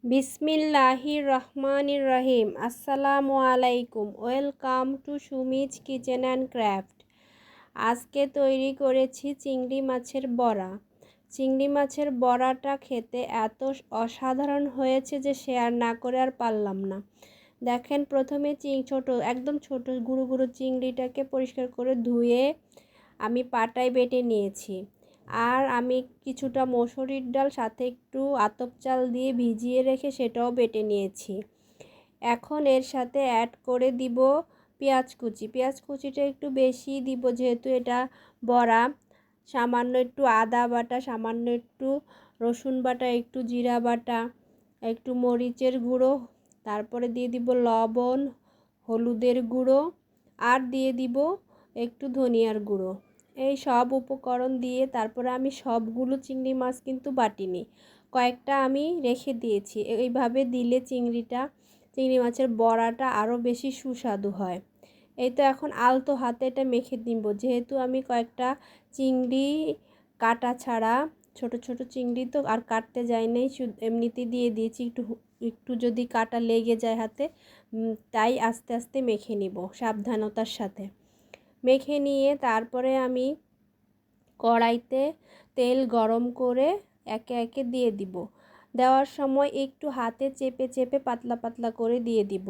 বিসমিল্লাহির রহমানির রহিম। আসসালামু আলাইকুম। Welcome to Sumi's kitchen and craft. আজকে তৈরি করেছি চিংড়ি মাছের বড়া। চিংড়ি মাছের বড়াটা খেতে এত অসাধারণ হয়েছে যে শেয়ার না করে আর পারলাম না। দেখেন, প্রথমে একদম ছোট গুঁড়ো গুঁড়ো চিংড়িটাকে পরিষ্কার করে ধুয়ে আমি পাটায় বেটে নিয়েছি। আর আমি কিছুটা মসুরির ডাল সাথে একটু আতপ চাল দিয়ে ভিজিয়ে রেখে সেটাও বেটে নিয়েছি। এখন এর সাথে অ্যাড করে দিব পেঁয়াজ কুচি। পেঁয়াজ কুচিটা একটু বেশি দিব যেহেতু এটা বড়া। সামান্য একটু আদা বাটা, সামান্য একটু রসুন বাটা, একটু জিরা বাটা, একটু মরিচের গুঁড়ো, তারপরে দিয়ে দিব লবণ, হলুদের গুঁড়ো, আর দিয়ে দিব একটু ধনিয়ার গুঁড়ো। এই সব উপকরণ দিয়ে তারপরে আমি সবগুলো চিংড়ি মাছ কিন্তু বাটিনি, কয়েকটা আমি রেখে দিয়েছি। এইভাবে দিলে চিংড়ি মাছের বড়াটা আরও বেশি সুস্বাদু হয়। এই তো এখন আলতো হাতে এটা মেখে দিব, যেহেতু আমি কয়েকটা চিংড়ি কাটা ছাড়া, ছোট ছোট চিংড়ি তো আর কাটতে যাই নাই, এমনিতে দিয়ে দিয়েছি। একটু যদি কাটা লেগে যায় হাতে, তাই আস্তে আস্তে মেখে নিব সাবধানতার সাথে। মেখে নিয়ে তারপরে আমি কড়াইতে তেল গরম করে একে একে দিয়ে দিব। দেওয়ার সময় একটু হাতে চেপে চেপে পাতলা পাতলা করে দিয়ে দিব।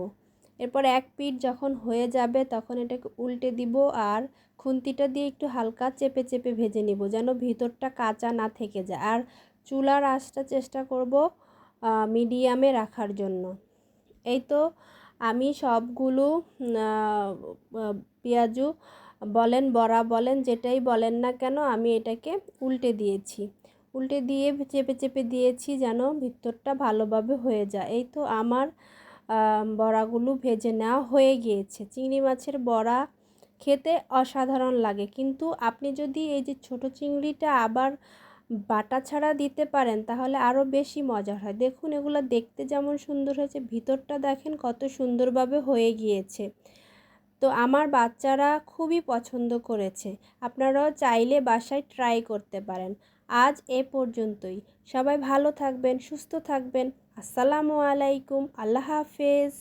এরপর এক পিঠ যখন হয়ে যাবে তখন এটাকে উল্টে দিব আর খুন্তিটা দিয়ে একটু হালকা চেপে চেপে ভেজে নিব, যেন ভিতরটা কাঁচা না থেকে যায়। আর চুলার আঁচটা চেষ্টা করব মিডিয়ামে রাখার জন্য। এই তো আমি সবগুলো পেঁয়াজু বলেন, বড়া বলেন, যেটাই বলেন না কেন, আমি এটাকে উল্টে দিয়েছি। উল্টে দিয়ে চেপে চেপে দিয়েছি যেন ভিতরটা ভালোভাবে হয়ে যায়। এই তো আমার বড়াগুলো ভেজে নেওয়া হয়ে গিয়েছে। চিংড়ি মাছের বড়া খেতে অসাধারণ লাগে, কিন্তু আপনি যদি এই যে ছোট চিংড়িটা আবার বাটা ছাড়া দিতে পারেন তাহলে আরও বেশি মজার হয়। দেখুন, এগুলো দেখতে যেমন সুন্দর হয়েছে, ভিতরটা দেখেন কত সুন্দরভাবে হয়ে গিয়েছে। তো আমার বাচ্চারা খুবই পছন্দ করেছে। আপনারাও চাইলে বাসায় ট্রাই করতে পারেন। আজ এ পর্যন্তই। সবাই ভালো থাকবেন, সুস্থ থাকবেন। আসসালামু আলাইকুম। আল্লাহ হাফেজ।